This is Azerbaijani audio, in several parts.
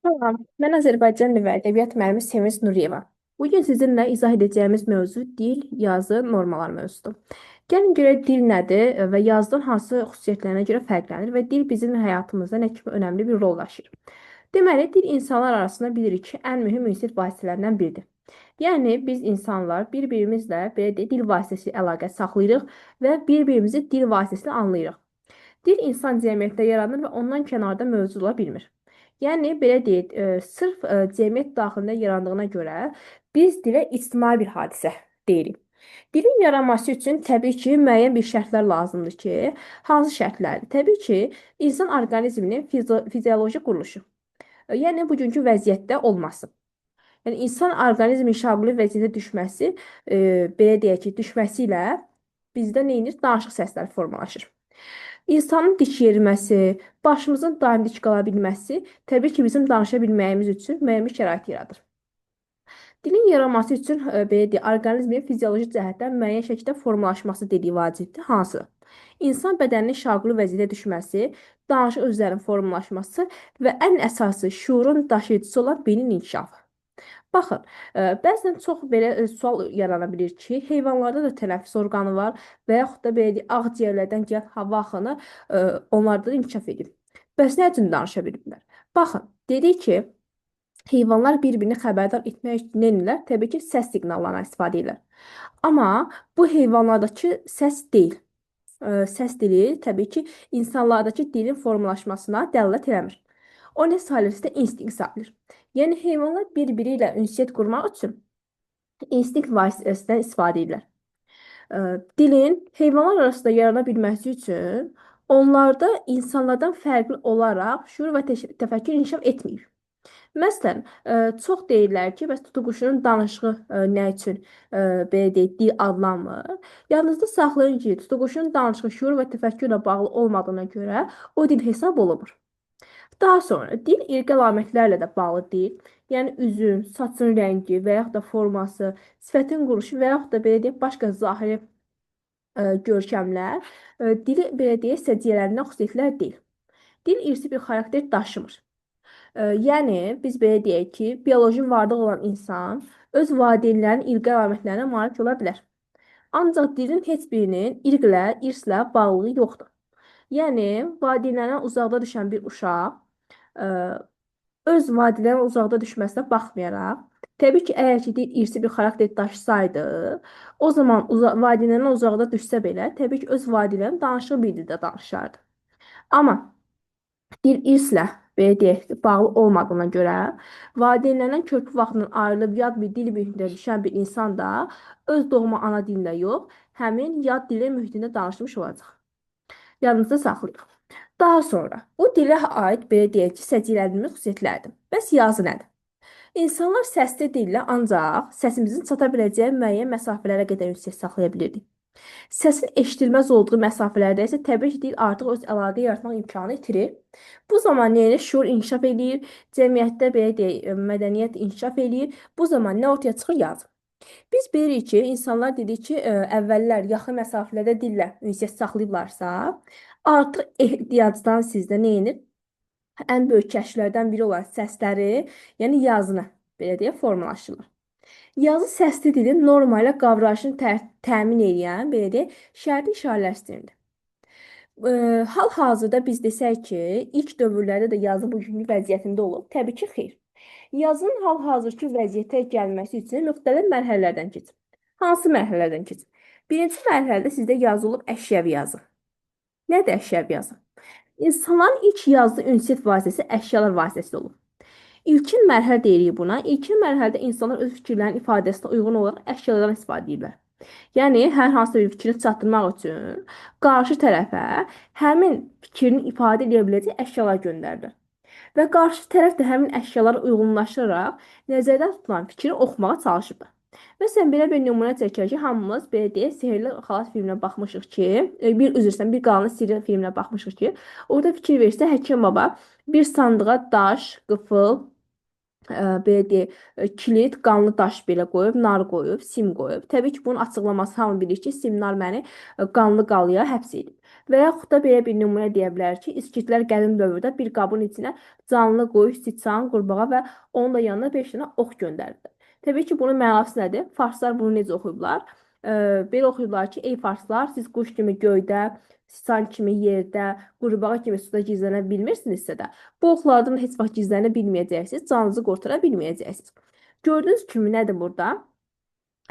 Salam, mən Azərbaycan dili və ədəbiyyat müəllimi Sevinç Nuriyeva. Bugün sizinlə izah edəcəyimiz mövzu dil, yazı, normalar mövzusudur. Gəlin görək dil nədir və yazıdan hansı xüsusiyyətlərinə görə fərqlənir və dil bizim həyatımızda nə kimi önəmli bir rol daşıyır. Deməli, dil insanlar arasında bilirik ki, ən mühüm ünsiyyət vasitələrindən biridir. Yəni, biz insanlar bir-birimizlə belə deyək, dil vasitəsilə əlaqə saxlayırıq və bir-birimizi dil vasitəsilə anlayırıq. Dil insan cəmiyyətdə yaranır və ondan kənarda mövcud ola bilmir. Yəni, belə deyək, sırf cəmiyyət daxilində yarandığına görə biz dilə ictimai bir hadisə deyirik. Dilin yaranması üçün təbii ki, müəyyən bir şərtlər lazımdır ki, hansı şərtlərdir? Təbii ki, insan orqanizminin fizioloji quruluşu. Yəni, bugünkü vəziyyətdə olması. Yəni, insan orqanizmin şaquli vəziyyətə düşməsi, belə deyək ki, düşməsi ilə bizdə nə edir? Danışıq səsləri formalaşır. İnsanın dik yeriməsi, başımızın daim dik qala bilməsi təbii ki, bizim danışa bilməyimiz üçün müəyyən bir şərait yaradır. Dilin yaranması üçün belə deyək, orqanizmin fizioloji cəhətdən müəyyən şəkildə formalaşması dediyi vacibdir. Hansı? İnsan bədəninin şaquli vəziyyətə düşməsi, danışıq özlərinin formalaşması və ən əsası şuurun daşıyıcısı olan beynin inkişafı. Baxın, bəzən çox belə sual yarana bilir ki, heyvanlarda da tənəffüs orqanı var və yaxud da belə deyək, ağciyərlərdən gələn hava axını onlarda da inkişaf edir. Bəs nə üçün danışa bilmirlər? Baxın, dedik ki, heyvanlar bir-birini xəbərdar etmək üçün nə edirlər? Təbii ki, səs siqnallarından istifadə edirlər. Amma bu heyvanlardakı səs deyil. Səs dili təbii ki, insanlardakı dilin formalaşmasına dəlalət eləmir. O nə sayılır? İnstinkt sayılır. Yəni heyvanlar bir-biri ilə ünsiyyət qurmaq üçün instinkt vasitəsindən istifadə edirlər. Dilin heyvanlar arasında yarana bilməsi üçün onlarda insanlardan fərqli olaraq şuur və təfəkkür inkişaf etmir. Məsələn, çox deyirlər ki, bəs tutuquşunun danışığı nə üçün belə deyək, dil adlanmır? Yadınızda saxlayın ki, tutuquşunun danışığı şuur və təfəkkürlə bağlı olmadığına görə o dil hesab olunmur. Daha sonra dil irqi əlamətlərlə də bağlı deyil. Yəni üzün, saçın rəngi və yaxud da forması, sifətin quruluşu və yaxud da belə deyək, başqa zahiri görkəmlər dili belə deyək, səciyyələrindən xüsusiyyətlər deyil. Dil irsi bir xarakter daşımır. Yəni biz belə deyək ki, bioloji varlıq olan insan öz valideynlərinin irqi əlamətlərinə malik ola bilər. Ancaq dilin heç birinin irqlə, irslə bağlılığı yoxdur. Yəni valideynlərindən uzaqda düşən bir uşaq öz valideynlərindən uzaqda düşməsinə baxmayaraq, təbii ki, əgər ki, irsi bir xarakter daşısaydı, o zaman valideynlərindən uzaqda düşsə belə, təbii ki, öz valideynlərinin danışığı bir dildə danışardı. Amma dil irslə, belə deyək, bağlı olmadığına görə, valideynlərindən körpü vaxtından ayrılıb yad bir dil mühitində düşən bir insan da öz doğma ana dilində yox, həmin yad dilin mühitində danışmış olacaq. Yadınızda saxlayın. Daha sonra, bu dilə aid belə deyək ki, səciyyələrimiz xüsusiyyətlərdir. Bəs yazı nədir? İnsanlar səsli dillə ancaq səsimizin çata biləcəyi müəyyən məsafələrə qədər ünsiyyət saxlaya bilirdik. Səsin eşidilməz olduğu məsafələrdə isə təbii ki, dil artıq öz əlaqə yaratmaq imkanı itirir. Bu zaman yəni şuur inkişaf edir, cəmiyyətdə belə deyək, mədəniyyət inkişaf edir. Bu zaman nə ortaya çıxır? Yazı. Biz bilirik ki, insanlar dedik ki, əvvəllər yaxın məsafələrdə dillə ünsiyyət saxlayıblarsa, artıq ehtiyacdan sizdə nə edir? Ən böyük kəşflərdən biri olan səsləri, yəni yazını, belə deyə formalaşdırılır. Yazı səsli dilin norma ilə qavrayışını təmin edən, belə deyək, şərti işarələr sistemidir. Hal-hazırda biz desək ki, ilk dövrlərdə də yazı bugünkü vəziyyətində olub, təbii ki, xeyr. Yazının hal-hazırki vəziyyətə gəlməsi üçün müxtəlif mərhələlərdən keçir. Hansı mərhələlərdən keçir? Birinci mərhələdə sizdə yazılıb əşyavi yazı. Nədir əşyavi yazı? İnsanların ilk yazdığı ünsiyyət vasitəsi əşyalar vasitəsilə olub. İlkin mərhələ deyirik buna. İlkin mərhələdə insanlar öz fikirlərinin ifadəsinə uyğun olaraq əşyalardan istifadə edirlər. Yəni, hər hansı bir fikrini çatdırmaq üçün qarşı tərəfə həmin fikrini ifadə edə biləcək əşyalar göndərilir. Və qarşı tərəf də həmin əşyaları uyğunlaşdıraraq nəzərdə tutulan fikri oxumağa çalışırlar. Məsələn, belə bir nümunə çəkək ki, hamımız belə deyək, Sehirli Xalat filminə baxmışıq ki, bir Qalanın Sirri filminə baxmışıq ki, orada fikir versə Həkim Baba bir sandığa daş, qıfıl, belə deyək, kilit, qanlı daş belə qoyub, nar qoyub, sim qoyub. Təbii ki, bunun açıqlaması hamı bilir ki, sim nar məni qanlı qalıya həbs edib. Və yaxud da belə bir nümunə deyə bilər ki, İskitlər qədim dövrdə bir qabın içinə canlı quş, siçan, qurbağa və onun da yanına 5 dənə ox göndərdilər. Təbii ki, bunun mənası nədir? Farslar bunu necə oxuyublar? Belə oxuyublar ki, ey farslar, siz quş kimi göydə, siçan kimi yerdə, qurbağa kimi suda gizlənə bilmirsinizsə də, bu oxlardan heç vaxt gizlənə bilməyəcəksiniz, canınızı qurtara bilməyəcəksiniz. Gördüyünüz kimi nədir burada?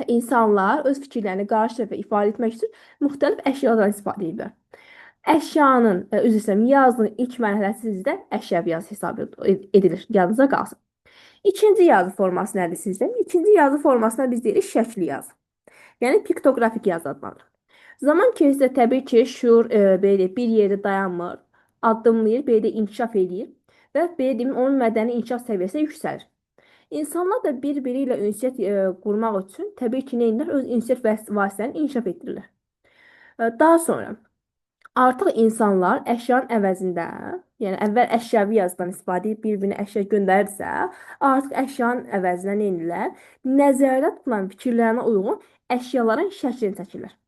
İnsanlar öz fikirlərini qarşı tərəfə ifadə etmək üçün müxtəlif əşyalardan istifadə edirlər. Əşyanın, üzr istəyirəm, yazının ilk mərhələsi sizdə əşyavi yazı hesab edilir. Yadınıza qalsın. İkinci yazı forması nədir sizdə? İkinci yazı formasına biz deyirik şəkli yazı. Yəni piktoqrafik yazı adlanır. Zaman keçdikcə təbii ki, şuur belə deyək, bir yerdə dayanmır, addımlayır, belə deyək, inkişaf edir və belə deyim, onun mədəni inkişaf səviyyəsi yüksəlir. İnsanlar da bir-biri ilə ünsiyyət qurmaq üçün təbii ki, nə edirlər? Öz ünsiyyət vasitələrini inkişaf etdirirlər. Daha sonra artıq insanlar əşyanın əvəzində, yəni əvvəl əşyavi yazıdan istifadə edib bir-birinə əşya göndərirsə, artıq əşyanın əvəzinə nə edirlər? Nəzərdə tutulan fikirlərinə uyğun əşyaların şəklini çəkirlər.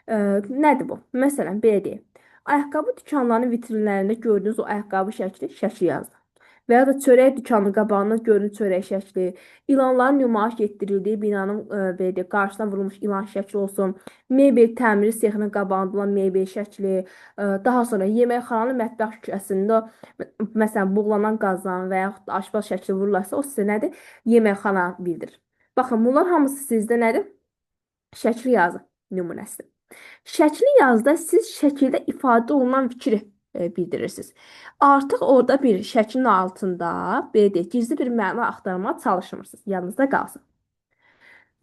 Nədir bu? Məsələn, belə deyək. Ayaqqabı dükanlarının vitrinlərində gördüyünüz o ayaqqabı şəkli yazılır. Və ya da çörək dükanının qabağında görünür çörək şəkli, ilanların nümayiş etdirildiyi binanın belə deyək, qarşısına vurulmuş ilan şəkli olsun, mebel təmiri sexinin qabağında olan mebel şəkli, daha sonra yeməkxananın mətbəx şüşəsində məsələn buğlanan qazan və yaxud da aşpaz şəkli vurularsa, o sizə nədir? Yeməkxana bildirir. Baxın, bunlar hamısı sizdə nədir? Şəkli yazı nümunəsidir. Şəkli yazıda siz şəkildə ifadə olunan fikri bildirirsiniz. Artıq orada bir şəklin altında belə deyək, gizli bir məna axtarmağa çalışmırsınız. Yadınızda qalsın.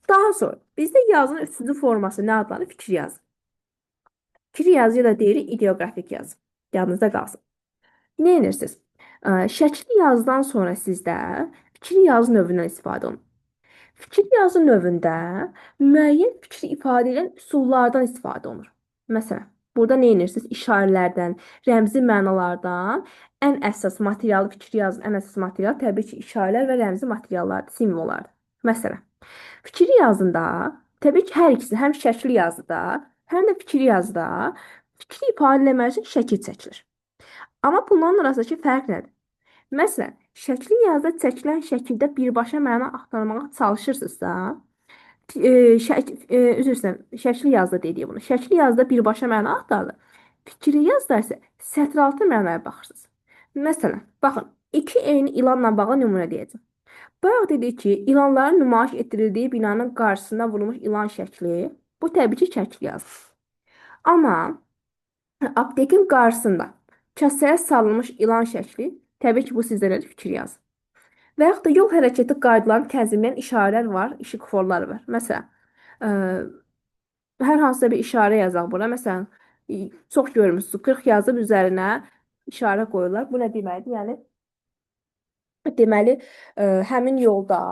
Daha sonra bizdə yazının üçüncü forması nə adlanır? Fikir yazı. Fikir yazıya da deyirik ideoqrafik yazı. Yadınızda qalsın. Nə edirsiniz? Şəkli yazıdan sonra sizdə fikir yazı növündən istifadə olunur. Fikir yazı növündə müəyyən fikri ifadə edən üsullardan istifadə olunur. Məsələn, burada nə edirsiniz? İşarələrdən, rəmzi mənalardan ən əsas materialı, fikir yazının ən əsas materialı təbii ki, işarələr və rəmzi materiallardır, simvollardır. Məsələn, fikir yazında təbii ki, hər ikisi həm şəkli yazıda, həm də fikir yazıda fikri ifadə etmək üçün şəkil çəkilir. Amma bunların arasındakı fərq nədir? Məsələn, şəkli yazıda çəkilən şəkildə birbaşa məna axtarmağa çalışırsınızsa, üzr istəyirəm, şəkli yazıda dedik bunu. Şəkli yazıda birbaşa məna axtarılır. Fikri yazıda isə sətraltı mənaya baxırsınız. Məsələn, baxın, iki eyni ilanla bağlı nümunə deyəcəm. Bayaq dedik ki, ilanların nümayiş etdirildiyi binanın qarşısına vurulmuş ilan şəkli, bu təbii ki, şəkli yazı. Amma aptekin qarşısında kasaya salınmış ilan şəkli, təbii ki, bu sizdə nədir? Fikir yazı. Və yaxud da yol hərəkəti qaydalarını tənzimləyən işarələr var, işıqforlar var. Məsələn, hər hansısa bir işarə yazaq bura. Məsələn, çox görmüsünüz, 40 yazıb üzərinə işarə qoyurlar. Bu nə deməkdir? Yəni, deməli, həmin yolda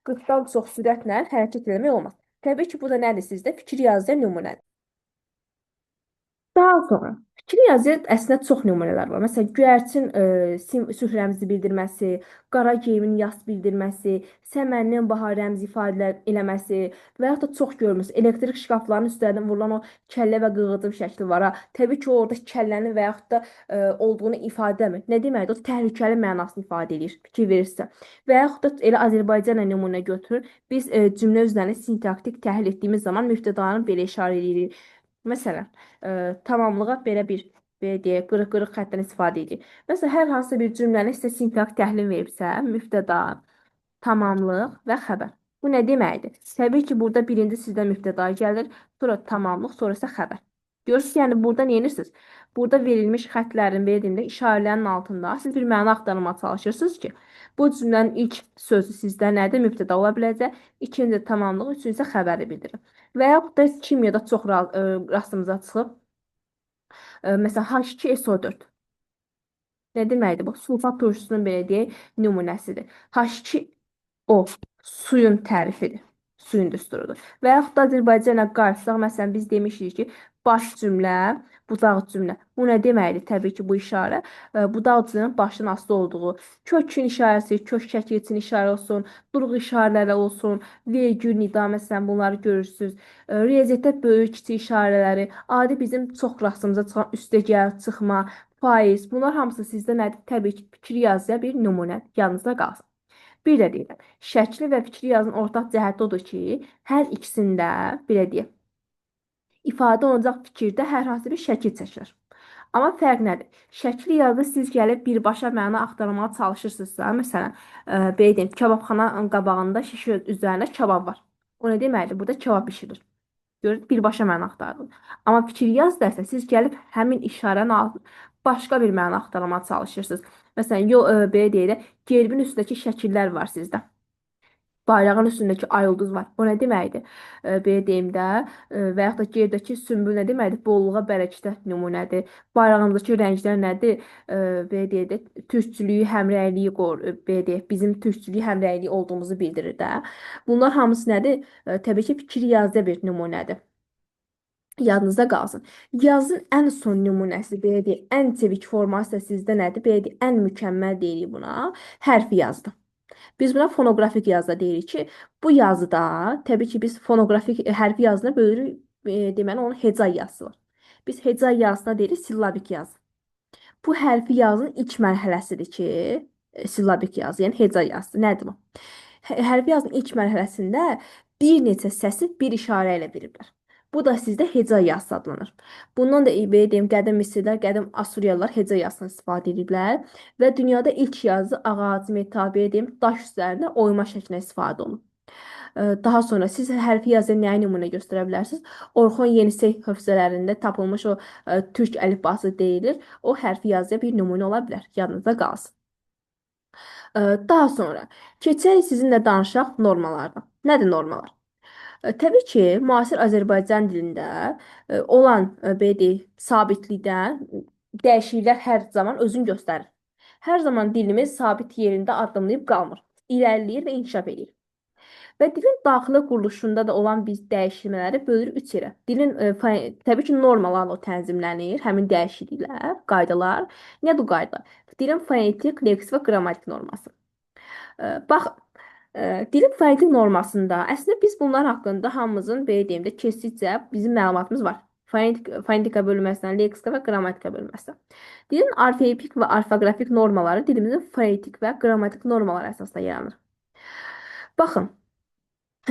40-dan çox sürətlə hərəkət etmək olmaz. Təbii ki, bu da nədir sizdə? Fikir yazıya nümunədir. Daha sonra fikir yazıya əslində çox nümunələr var. Məsələn, göyərçin sülh rəmzi bildirməsi, qara geyimin yas bildirməsi, səmənnin bahar rəmzi ifadələr eləməsi və yaxud da çox görmüsünüz, elektrik şkaflarının üstlərindən vurulan o kəllə və qığılcım şəkli var. Təbii ki, orada kəllənin və yaxud da olduğunu ifadə etmir. Nə deməkdir? O təhlükəli mənasını ifadə edir, fikir verirsə. Və yaxud da elə Azərbaycanla nümunə götürür. Biz cümlə özlərini sintaktik təhlil etdiyimiz zaman mübtədanı belə işarə edirik. Məsələn, tamamlığa belə deyək, qırıq-qırıq xəttdən istifadə edirik. Məsələn, hər hansısa bir cümləni sizə sintaktik təhlil veribsə, mübtəda, tamamlıq və xəbər. Bu nə deməkdir? Təbii ki, burada birinci sizdən mübtəda gəlir, sonra tamamlıq, sonra isə xəbər. Görürsünüz, yəni burada nə edirsiniz? Burada verilmiş xəttlərin, verildiğində işarələrin altında siz bir məna axtarmağa çalışırsınız ki, bu cümlənin ilk sözü sizdə nədir? Mübtəda ola biləcək, ikinci tamamlıq, üçüncü isə xəbəri bildirir. Və yaxud da kimyada çox rastımıza çıxıb, məsələn, H2SO4. Nə deməkdir bu? Sulfat turşusunun belə deyək, nümunəsidir. H2O suyun tərifidir. Suyun düsturudur. Və yaxud da Azərbaycanla qarşısaq, məsələn, biz demişik ki, Baş cümlə, budaq cümlə. Bu nə deməkdir? Təbii ki, bu işarə budaq cümlənin başdan asılı olduğu, kökün işarəsi, kök şəkil işarə olsun, durğu işarələri olsun, vergül, nida məsələn bunları görürsüz. Riyaziyyatda böyük, kiçik işarələri, adi bizim çox rastımıza çıxan üstəgəl, çıxma, faiz, bunlar hamısı sizdə nədir? Təbii ki, fikir yazıya bir nümunə yanınızda qalsın. Bir də deyirəm, şəkli və fikri yazının ortaq cəhəti odur ki, hər ikisində, belə deyək, ifadə olunacaq fikirdə hər hansı bir şəkil çəkilir. Amma fərq nədir? Şəkli yazı siz gəlib birbaşa məna axtarmağa çalışırsınızsa, məsələn, belə deyim, kababxana qabağında şişə üzərində kabab var. O nə deməkdir? Burada kabab bişirilir. Görün, birbaşa məna axtarılır. Amma fikir yaz dərsə, siz gəlib həmin işarənin altında başqa bir məna axtarmağa çalışırsınız. Məsələn, belə deyək də, gerbin üstündəki şəkillər var sizdə. Bayrağın üstündəki ay ulduz var. O nə deməkdir? Belə deyim də, və yaxud da gerdəki sümbül nə deməkdir? Bolluğa, bərəkətə nümunədir. Bayrağımızdakı rənglər nədir? Belə deyək də, türkçülüyü, həmrəyliyi belə deyək, bizim türkçülüyü, həmrəyliyi olduğumuzu bildirir də. Bunlar hamısı nədir? Təbii ki, fikir yazıda bir nümunədir. Yadınızda qalsın. Yazın ən son nümunəsi, belə deyək, ən tipik forması da sizdə nədir? Belə deyək, ən mükəmməl deyirik buna. Hərfi yazdı. Biz buna fonoqrafik yazıda deyirik ki, bu yazıda təbii ki, biz fonoqrafik hərfi yazına bölürük, deməli onun hecai yazısı var. Biz hecai yazısına deyirik sillabik yazı. Bu hərfi yazının ilk mərhələsidir ki, sillabik yazı, yəni hecai yazısı. Nədir bu? Hərfi yazının ilk mərhələsində bir neçə səsi bir işarə ilə veriblər. Bu da sizdə hecai yazısı adlanır. Bundan da belə deyim, qədim Misirlər, qədim Asuriyalılar hecai yazısını istifadə ediblər və dünyada ilk yazı ağac, metal, belə deyim, daş üzərində oyma şəklində istifadə olunur. Daha sonra siz hərfi yazıya nəyə nümunə göstərə bilərsiniz? Orxon Yenisey hövzələrində tapılmış o türk əlifbası deyilir. O hərfi yazıya bir nümunə ola bilər. Yadınızda qalsın. Daha sonra keçərik sizinlə danışaq normalardan. Nədir normalar? Təbii ki, müasir Azərbaycan dilində olan belə deyək, sabitlikdən dəyişikliklər hər zaman özünü göstərir. Hər zaman dilimiz sabit yerində addımlayıb qalmır, irəliləyir və inkişaf edir. Və dilin daxili quruluşunda da olan biz dəyişmələri bölürük üç yerə. Dilin təbii ki, normalarla tənzimlənir, həmin dəyişikliklər, qaydalar. Nədir bu qaydalar? Dilin fonetik, leksik və qrammatik norması. Bax, dilin fonetik normasında əslində biz bunlar haqqında hamımızın belə deyim də keçdikcə bizim məlumatımız var. Fonetika bölünməsindən, leksika və qrammatika bölünməsindən. Dilin orfoepik və orfoqrafik normaları dilimizin fonetik və qrammatik normaları əsasında yaranır. Baxın,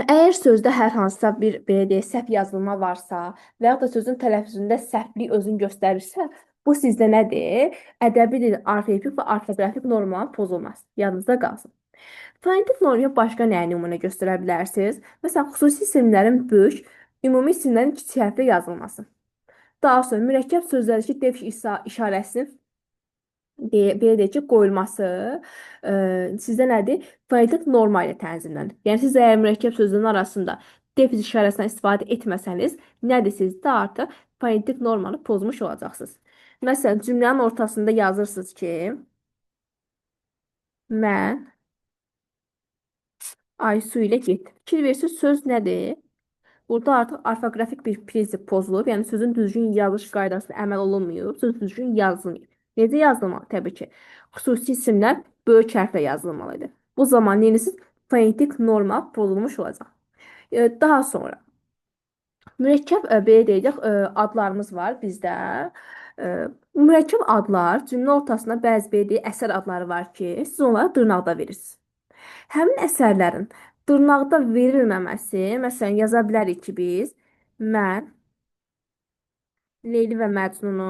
əgər sözdə hər hansısa bir belə deyək, səhv yazılma varsa və ya da sözün tələffüzündə səhvlik özünü göstərirsə, bu sizdə nədir? Ədəbi dilin orfoepik və orfoqrafik normaların pozulması. Yadınızda qalsın. Fonetik normaya başqa nəyə nümunə göstərə bilərsiniz? Məsələn, xüsusi isimlərin böyük, ümumi isimlərin kiçik hərflə yazılması. Daha sonra mürəkkəb sözlərdəki def işarəsinin belə deyək ki, qoyulması sizdə nədir? Fonetik norma ilə tənzimlənir. Yəni, siz əgər mürəkkəb sözünün arasında defiz işarəsindən istifadə etməsəniz, nədir sizdə artıq fonetik normanı pozmuş olacaqsınız. Məsələn, cümlənin ortasında yazırsınız ki, mən Aysu ilə getdim. Fikir versiniz, söz nədir? Burada artıq orfoqrafik bir prinsip pozulub, yəni sözün düzgün yazılış qaydasına əməl olunmuyor, söz düzgün yazılmıyor. Necə yazılmalı? Təbii ki, xüsusi isimlər böyük hərflə yazılmalıdır. Bu zaman neyiniz? Fonetik norma pozulmuş olacaq. Daha sonra mürəkkəb belə deyək, adlarımız var bizdə. Mürəkkəb adlar cümlə ortasında bəzi belə deyək, əsər adları var ki, siz onları dırnaqda verirsiniz. Həmin əsərlərin dırnaqda verilməməsi, məsələn, yaza bilərik ki, biz mən Leyli və Məcnunu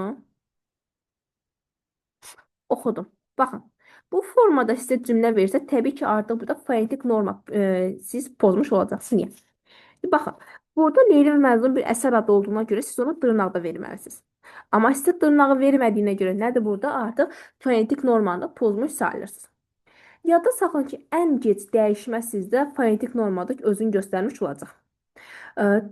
oxudum. Baxın, bu formada sizə cümlə verirsə, təbii ki, artıq burada fonetik norma siz pozmuş olacaqsınız. Niyə? Baxın, burada Leyli və Məcnun bir əsər adı olduğuna görə siz onu dırnaqda verməlisiniz. Amma sizə dırnağı vermədiyinə görə nədir burada? Artıq fonetik normanı da pozmuş sayılırsınız. Yadda saxlayın ki, ən gec dəyişmə sizdə fonetik normada özünü göstərmiş olacaq.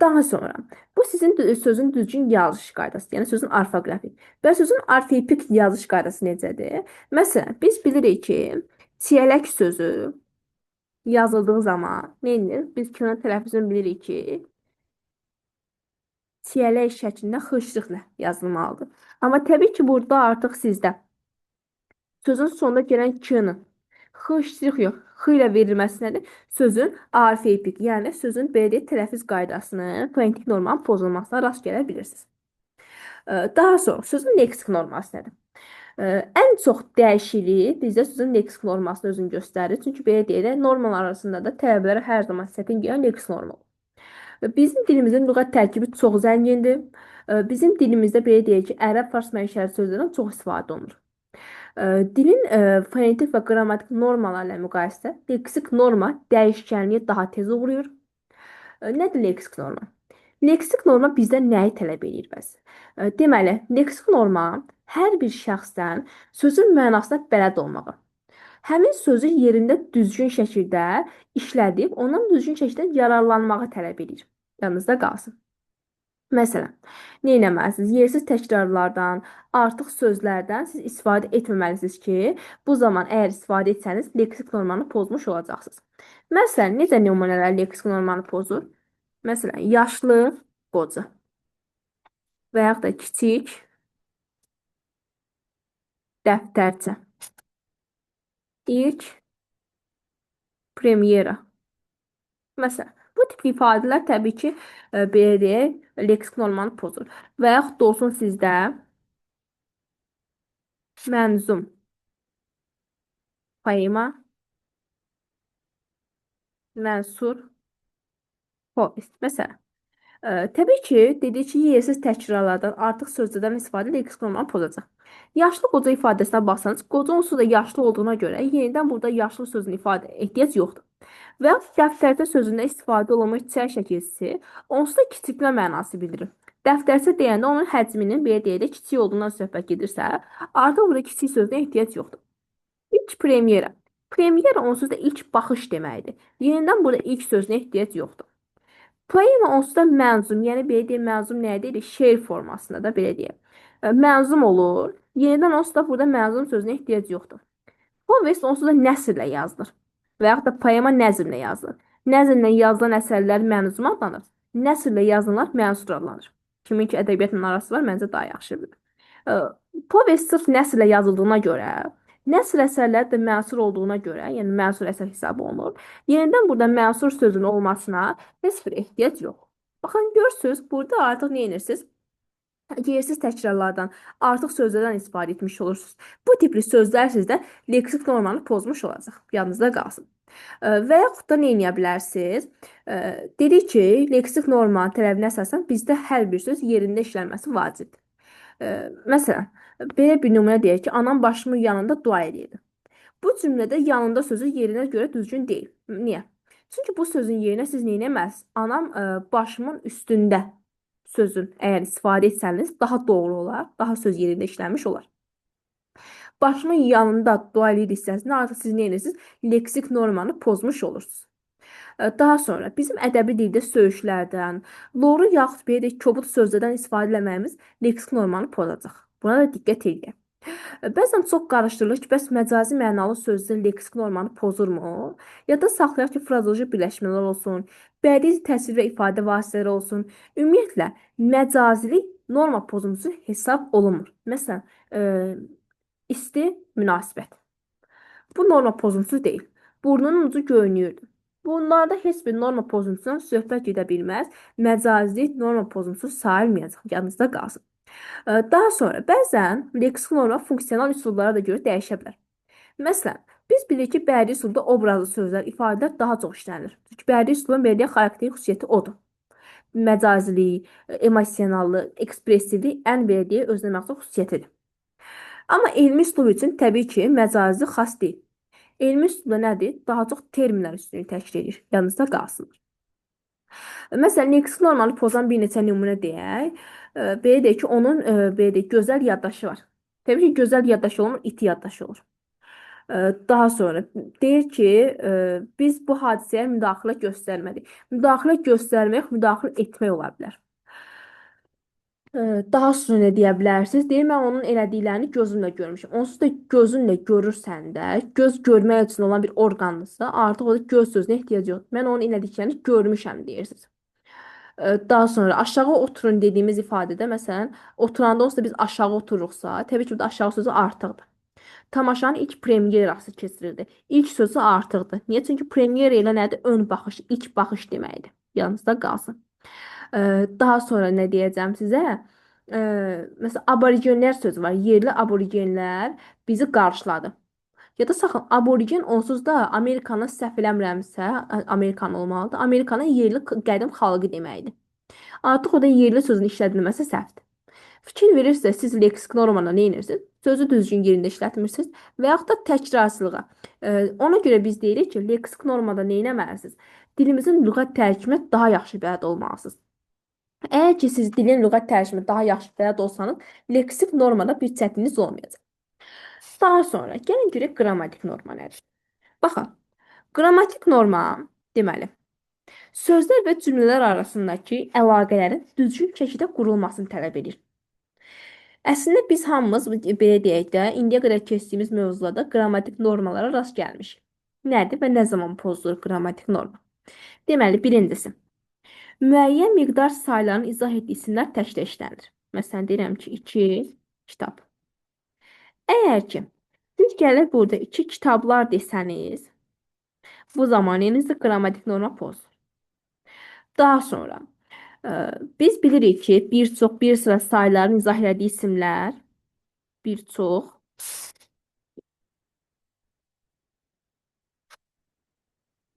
Daha sonra, bu sizin sözün düzgün yazılış qaydası, yəni sözün orfoqrafik və sözün orfoepik yazılış qaydası necədir? Məsələn, biz bilirik ki, çiyələk sözü yazıldığı zaman nə edilir? Biz könül tələffüzünü bilirik ki, çiyələk şəklində xışlıqla yazılmalıdır. Amma təbii ki, burada artıq sizdə sözün sonuna gələn k-nın xışlıq yox, x ilə verilməsi nədir? Sözün arfeipik, yəni sözün belə deyək, tələffüz qaydasının, fonetik normanın pozulmasına rast gələ bilirsiniz. Daha sonra sözün leksik norması nədir? Ən çox dəyişikliyi bizdə sözün leksik normasını özünü göstərir. Çünki belə deyək, normalar arasında da tələbələrə hər zaman çətin gələn leksik norma. Bizim dilimizin lüğət tərkibi çox zəngindir. Bizim dilimizdə belə deyək ki, ərəb, fars mənşəli sözlərdən çox istifadə olunur. Dilin fonetik və qrammatik normalarla müqayisədə leksik norma dəyişkənliyi daha tez uğrayır. Nədir leksik norma? Leksik norma bizdən nəyi tələb edir bəs? Deməli, leksik norma hər bir şəxsdən sözün mənasına bələd olmağı, həmin sözü yerində düzgün şəkildə işlədib, ondan düzgün şəkildə yararlanmağı tələb edir. Yanınızda qalsın. Məsələn, nə etməlisiniz? Yersiz təkrarlardan, artıq sözlərdən siz istifadə etməməlisiniz ki, bu zaman əgər istifadə etsəniz, leksik normanı pozmuş olacaqsınız. Məsələn, necə nümunələr leksik normanı pozur? Məsələn, yaşlı, qoca və yaxud da kiçik, dəftərçə, ilk, premyera. Məsələn, bu tip ifadələr təbii ki, belə deyək, leksik normanı pozur. Və yaxud da olsun sizdə mənzum, poema, mənsur, povest. Məsələn, təbii ki, dedik ki, yersiz təkrarlardan, artıq sözlərdən istifadə leksik normanı pozacaq. Yaşlı qoca ifadəsinə baxsanız, qoca onsuz da yaşlı olduğuna görə yenidən burada yaşlı sözünü ifadə ehtiyac yoxdur. Və dəftərçə sözündə istifadə olunmuş çay şəkilsi onsuz da kiçiltmə mənası bildirir. Dəftərçə deyəndə onun həcminin belə deyək də kiçik olduğundan söhbət gedirsə, artıq burada kiçik sözünə ehtiyac yoxdur. İlk premyera. Premyera onsuz da ilk baxış deməkdir. Yenidən burada ilk sözünə ehtiyac yoxdur. Poema onsuz da mənzum, yəni belə deyək, mənzum nəyə deyilir? Şeir formasında da belə deyək. Mənzum olur. Yenidən onsuz da burada mənzum sözünə ehtiyac yoxdur. Povest onsuz da nəsrlə yazılır. Və yaxud da poema nəzmlə yazılır. Nəzmlə yazılan əsərlər mənzum adlanır. Nəsrlə yazılanlar mənsur adlanır. Kimin ki ədəbiyyatla arası var, məncə daha yaxşı bilir. Povest sırf nəsrlə yazıldığına görə, nəsr əsərləri də mənsur olduğuna görə, yəni mənsur əsər hesab olunur. Yenidən burada mənsur sözünün olmasına heç bir ehtiyac yox. Baxın, görürsünüz, burada artıq nə edirsiniz? Yersiz təkrarlardan, artıq sözlərdən istifadə etmiş olursunuz. Bu tipli sözlər sizdə leksik normanı pozmuş olacaq. Yadınızda qalsın. Və yaxud da nə edə bilərsiniz? Dedik ki, leksik normanın tələbinə əsasən bizdə hər bir söz yerində işlənməsi vacibdir. Məsələn, belə bir nümunə deyək ki, anam başımın yanında dua edirdi. Bu cümlədə yanında sözü yerinə görə düzgün deyil. Niyə? Çünki bu sözün yerinə siz nə etməlisiniz? Anam başımın üstündə sözün əgər istifadə etsəniz daha doğru olar, daha söz yerində işlənmiş olar. Başımın yanında dua edir hissəsində artıq siz nə edirsiniz? Leksik normanı pozmuş olursunuz. Daha sonra bizim ədəbi dildə söyüşlərdən, loru yaxud belə deyək, kobud sözlərdən istifadə etməyimiz leksik normanı pozacaq. Buna da diqqət edin. Bəzən çox qarışdırılır ki, bəs məcazi mənalı sözün leksik normanı pozurmu? Ya da saxlayaq ki, frazoloji birləşmələr olsun, bədii təsvir və ifadə vasitələri olsun. Ümumiyyətlə, məcazilik norma pozuntusu hesab olunmur. Məsələn, isti münasibət. Bu norma pozuntusu deyil. Burnunun ucu göynüyürdü. Bunlarda heç bir norma pozuntusundan söhbət gedə bilməz. Məcazilik norma pozuntusu sayılmayacaq. Yadınızda qalsın. Daha sonra bəzən leksik norma funksional üsullara da görə dəyişə bilər. Məsələn, biz bilirik ki, bədii üsulda obrazlı sözlər, ifadələr daha çox işlənilir. Çünki bədii üsulun belə xarakterik xüsusiyyəti odur. Məcazilik, emosionallı, ekspressivlik ən belə deyək özünə məxsus xüsusiyyətidir. Amma elmi üslub üçün təbii ki, məcazi xas deyil. Elmi üslubda nədir? Daha çox terminlər üstünlüyü təşkil edir. Yadınızda qalsın. Məsələn, leksik normanı pozan bir neçə nümunə deyək. Belə deyək ki, onun belə deyək, gözəl yaddaşı var. Təbii ki, gözəl yaddaşı olmur, iti yaddaşı olur. Daha sonra deyir ki, biz bu hadisəyə müdaxilə göstərmədik. Müdaxilə göstərmək, müdaxilə etmək ola bilər. Daha sonra nə deyə bilərsiniz? Deyir, mən onun elədiklərini gözümlə görmüşəm. Onsuz da gözünlə görürsən də, göz görmək üçün olan bir orqandırsa, artıq o da göz sözünə ehtiyac yoxdur. Mən onun elədiklərini görmüşəm deyirsiniz. Daha sonra aşağı oturun dediyimiz ifadədə, məsələn, oturanda olsa biz aşağı otururuqsa, təbii ki, burada aşağı sözü artıqdır. Tamaşanın ilk premyerası keçirildi. İlk sözü artıqdır. Niyə? Çünki premyera ilə nədir? Ön baxış, ilk baxış deməkdir. Yanınızda qalsın. Daha sonra nə deyəcəm sizə? Məsələn, aborigenlər sözü var. Yerli aborigenlər bizi qarşıladı. Ya da saxın, aborigen onsuz da Amerikanın səhv eləmirəmsə, Amerikan olmalıdır. Amerikanın yerli qədim xalqı deməkdir. Artıq o da yerli sözün işlədilməsi səhvdir. Fikir verirsiniz, siz leksik normada nə edirsiniz? Sözü düzgün yerində işlətmirsiniz və yaxud da təkrarsılığa. Ona görə biz deyirik ki, leksik normada nə etməlisiniz? Dilimizin lüğət tərkibinə daha yaxşı bələd olmalısınız. Əgər ki, siz dilin lüğət tərkibinə daha yaxşı bələd olsanız, leksik normada bir çətininiz olmayacaq. Daha sonra gəlin görək qrammatik norma nədir? Baxın, qrammatik norma deməli, sözlər və cümlələr arasındakı əlaqələrin düzgün şəkildə qurulmasını tələb edir. Əslində biz hamımız belə deyək də, indiyə qədər keçdiyimiz mövzularda qrammatik normalara rast gəlmişik. Nədir və nə zaman pozulur qrammatik norma? Deməli, birincisi, müəyyən miqdar sayıların izah etdiyi isimlər təklə işlənir. Məsələn, deyirəm ki, 2 kitab. Əgər ki, siz gəlib burada 2 kitablar desəniz, bu zaman elinizdə qrammatik norma pozulur. Daha sonra, biz bilirik ki, bir çox, bir sıra sayıların izah etdiyi isimlər, bir çox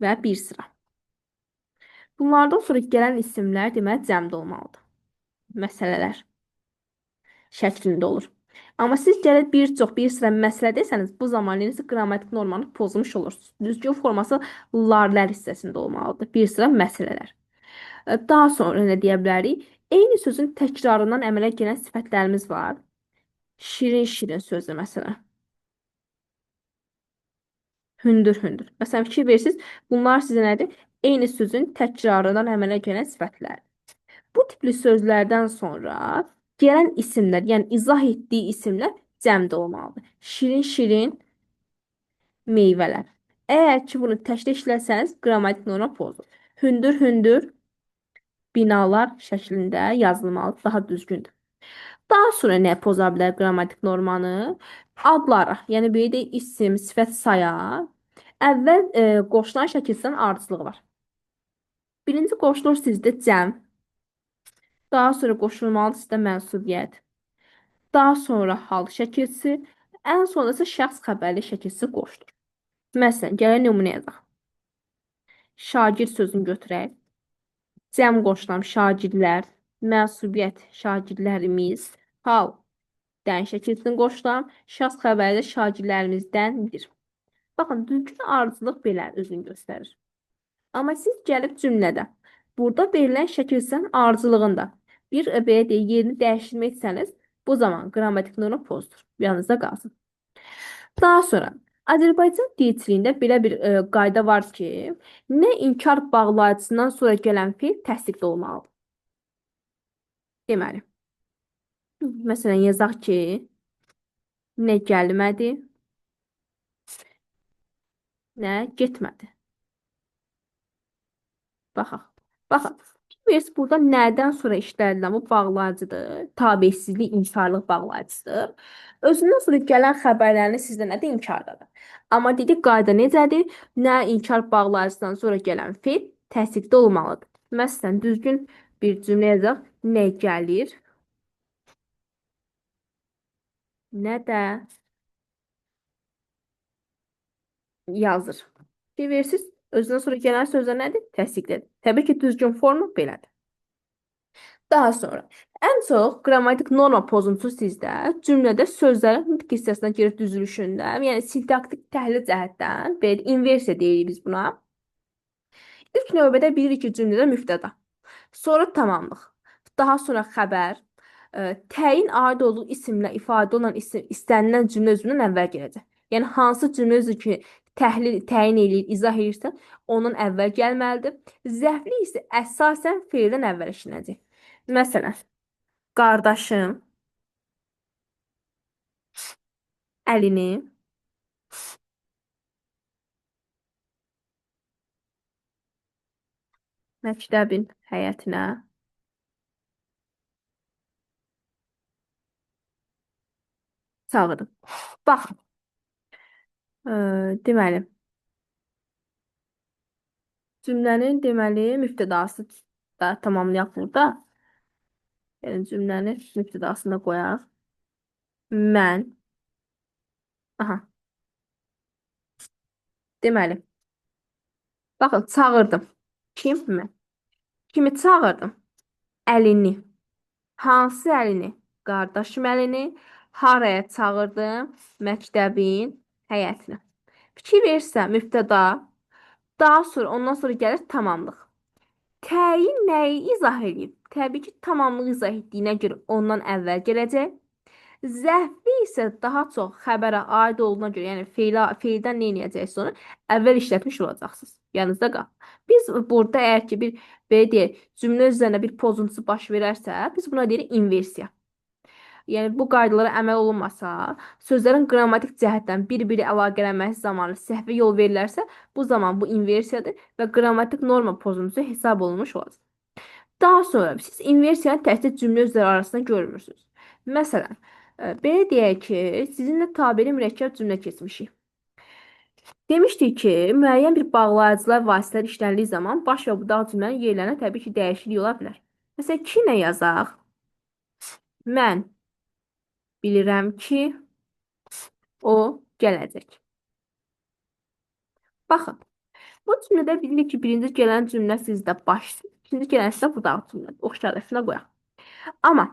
və bir sıra. Bunlardan sonra gələn isimlər deməli cəmdə olmalıdır. Məsələlər şəklində olur. Amma siz gəlib bir çox, bir sıra məsələ desəniz, bu zaman ise qrammatik normanı pozmuş olursunuz. Düzgün forması larlər hissəsində olmalıdır. Bir sıra məsələlər. Daha sonra nə deyə bilərik? Eyni sözün təkrarından əmələ gələn sifətlərimiz var. Şirin-şirin sözü məsələn. Hündür-hündür. Məsələn, fikir verirsiniz, bunlar sizə nədir? Eyni sözün təkrarından əmələ gələn sifətlər. Bu tipli sözlərdən sonra gələn isimlər, yəni izah etdiyi isimlər cəmdə olmalıdır. Şirin-şirin meyvələr. Əgər ki, bunu təklə işləsəniz, qrammatik norma pozulur. Hündür-hündür binalar şəklində yazılmalıdır, daha düzgündür. Daha sonra nə poza bilər qrammatik normanı? Adlara, yəni belə də isim, sifət, saya əvvəl qoşulan şəkildən ardıcılığı var. Birinci qoşulur sizdə cəm, daha sonra qoşulmalı sizdə mənsubiyyət, daha sonra hal şəkilsi, ən sonra isə şəxs xəbərli şəkilsi qoşulur. Məsələn, gəlin nümunə yazaq. Şagird sözünü götürək. Cəm qoşulan şagirdlər, mənsubiyyət şagirdlərimiz, hal dən şəkilsin qoşulan, şəxs xəbərli şagirdlərimizdəndir. Baxın, düzgün ardıcılıq belə özünü göstərir. Amma siz gəlib cümlədə burada verilən şəkilsən ardıcılığında bir belə deyək, yerini dəyişdirmək etsəniz, bu zaman qrammatik norma pozulur. Yanınızda qalsın. Daha sonra Azərbaycan dilçiliyində belə bir qayda var ki, nə inkar bağlayıcısından sonra gələn fe'l təsdiqli olmalıdır. Deməli, məsələn yazaq ki, nə gəlmədi, nə getmədi. Baxaq. Baxın. Biz burada nədən sonra işlədilən bu bağlayıcıdır. Tabeçsizlik, inkarlıq bağlayıcısıdır. Özündən sonra gələn xəbərlərini sizdə nədir? İnkardadır. Amma dedik qayda necədir? Nə inkar bağlayıcıdan sonra gələn fe'l təsdiqli olmalıdır. Məsələn, düzgün bir cümlə yazaq. Nə gəlir? Nə də yazır. Bilirsiniz, özündən sonra gələn sözlər nədir? Təsdiqlidir. Təbii ki, düzgün forma belədir. Daha sonra ən çox qrammatik norma pozuntusu sizdə cümlədə sözlərin nitq hissəsinə görə düzülüşündə, yəni sintaktik təhlil cəhətdən, belə inversiya deyirik biz buna. İlk növbədə bilirik ki, cümlədə mübtəda, sonra tamamlıq, daha sonra xəbər, təyin aid olduğu isimlə ifadə olan isim istənilən cümlə özündən əvvəl gələcək. Yəni hansı cümlə özü ki, təyin eləyir, izah edirsə, onun əvvəl gəlməlidir. Zəfli isə əsasən fe'ldən əvvəl işlənəcək. Məsələn, qardaşım əlini məktəbin həyətinə Çağırın. Baxın, deməli, cümlənin deməli mübtədası da tamamlayaq burada. Yəni cümləni mübtədasına qoyaq. Mən, aha, deməli, baxın, çağırdım. Kim? Mən. Kimi çağırdım? Əlini. Hansı əlini? Qardaşım əlini. Haraya çağırdım? Məktəbin həyətinə. Fikir verirsə, mübtəda, daha sonra, ondan sonra gəlir tamamlıq. Təyin nəyi izah edib? Təbii ki, tamamlıq izah etdiyinə görə ondan əvvəl gələcək. Zəhvi isə daha çox xəbərə aid olduğuna görə, yəni feildən nə edəcəksiniz onu əvvəl işlətmiş olacaqsınız. Yanınızda qal. Biz burada əgər ki bir belə deyək, cümlə üzərində bir pozuntusu baş verərsə, biz buna deyirik inversiya. Yəni bu qaydalara əməl olunmasa, sözlərin qrammatik cəhətdən bir-biri əlaqələnməsi zamanı səhvə yol verilərsə, bu zaman bu inversiyadır və qrammatik norma pozuntusu hesab olunmuş olacaq. Daha sonra siz inversiyanı təkcə cümlə üzvləri arasında görmürsünüz. Məsələn, belə deyək ki, sizinlə tabeli mürəkkəb cümlə keçmişik. Demişdik ki, müəyyən bir bağlayıcılar vasitələr işləndiyi zaman baş və budaq cümlənin yerlərinə təbii ki, dəyişiklik ola bilər. Məsələn, ki nə yazaq? Mən bilirəm ki, o gələcək. Baxın, bu cümlədə bilirik ki, birinci gələn cümlə sizdə başdır, ikinci gələn sizdə budaq cümlədir. Oxşar rəsmə qoyaq. Amma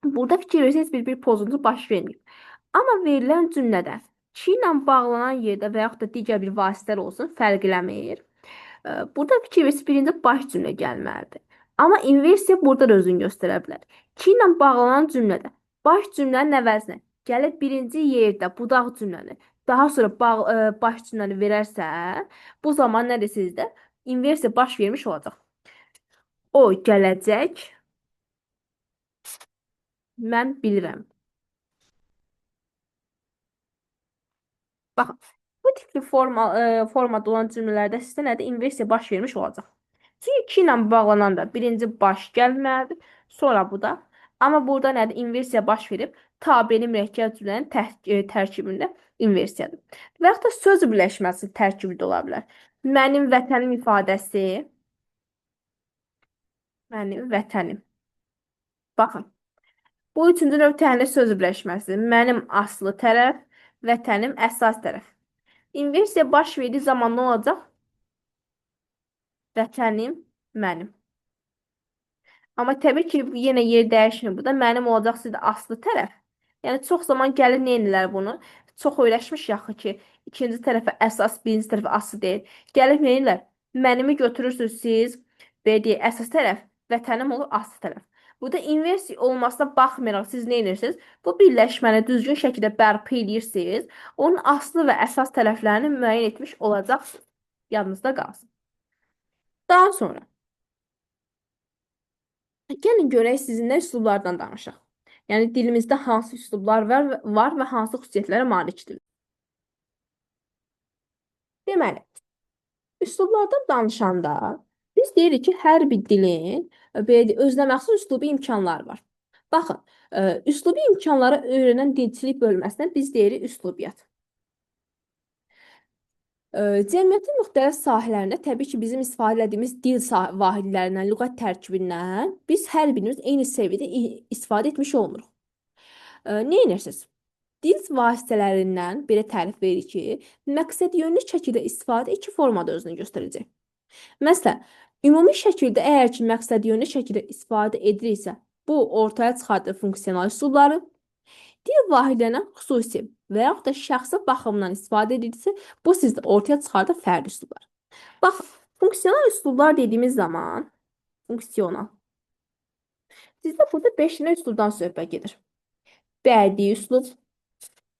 burada fikir verirseniz bir pozuntu baş verməyib. Amma verilən cümlədə ki ilə bağlanan yerdə və yaxud da digər bir vasitələr olsun, fərq eləmir. Burada fikir verirsiniz, birinci baş cümlə gəlməlidir. Amma inversiya burada da özünü göstərə bilər. Ki ilə bağlanan cümlədə baş cümlənin əvəzinə gəlib birinci yerdə budaq cümləni, daha sonra baş cümləni verərsə, bu zaman nədir sizdə? İnversiya baş vermiş olacaq. O gələcək, mən bilirəm. Baxın, bu tipli formada olan cümlələrdə sizdə nədir? İnversiya baş vermiş olacaq. Çünki 2 ilə bağlanan da birinci baş gəlməlidir, sonra bu da. Amma burada nədir? İnversiya baş verib, tabeli mürəkkəb cümlənin tərkibində inversiyadır. Və yaxud da söz birləşməsi tərkibi də ola bilər. Mənim vətənim ifadəsi, mənim vətənim. Baxın, bu üçüncü növ təhlil söz birləşməsi. Mənim aslı tərəf, vətənim əsas tərəf. İnversiya baş verdiyi zaman nə olacaq? Vətənim mənim. Amma təbii ki, yenə yer dəyişmir. Bu da mənim olacaq sizdə aslı tərəf. Yəni çox zaman gəlir nə edirlər bunu? Çox öyrəşmiş yaxı ki, ikinci tərəfə əsas, birinci tərəfə aslı deyil. Gəlib nə edirlər? Mənimi götürürsünüz siz, belə deyək, əsas tərəf, vətənim olur aslı tərəf. Burada inversiya olmasına baxmayaraq siz nə edirsiniz? Bu birləşməni düzgün şəkildə bərpa edirsiniz. Onun aslı və əsas tərəflərini müəyyən etmiş olacaqsınız. Yadınızda qalsın. Daha sonra gəlin görək sizinlə üslublardan danışaq. Yəni dilimizdə hansı üslublar var və hansı xüsusiyyətlərə malikdir. Deməli, üslublardan danışanda biz deyirik ki, hər bir dilin belə özünə məxsus üslubi imkanları var. Baxın, üslubi imkanları öyrənən dilçilik bölməsinə biz deyirik üslubiyyat. Cəmiyyətin müxtəlif sahələrində təbii ki, bizim istifadə etdiyimiz dil vahidlərindən, lüğət tərkibindən biz hər birimiz eyni səviyyədə istifadə etmiş olmuruq. Nə edirsiniz? Dil vasitələrindən belə tərif verir ki, məqsədyönlü şəkildə istifadə iki formada özünü göstərəcək. Məsələn, ümumi şəkildə əgər ki, məqsədyönlü şəkildə istifadə edilirsə, bu ortaya çıxardır funksional üslubları. Dil vahidlərindən xüsusi və yaxud da şəxsi baxımdan istifadə edilirsə, bu sizdə ortaya çıxardır fərdi üslublar. Bax, funksional üslublar dediyimiz zaman, funksional. Sizdə burada 5 dənə üslubdan söhbət gedir. Bədii üslub,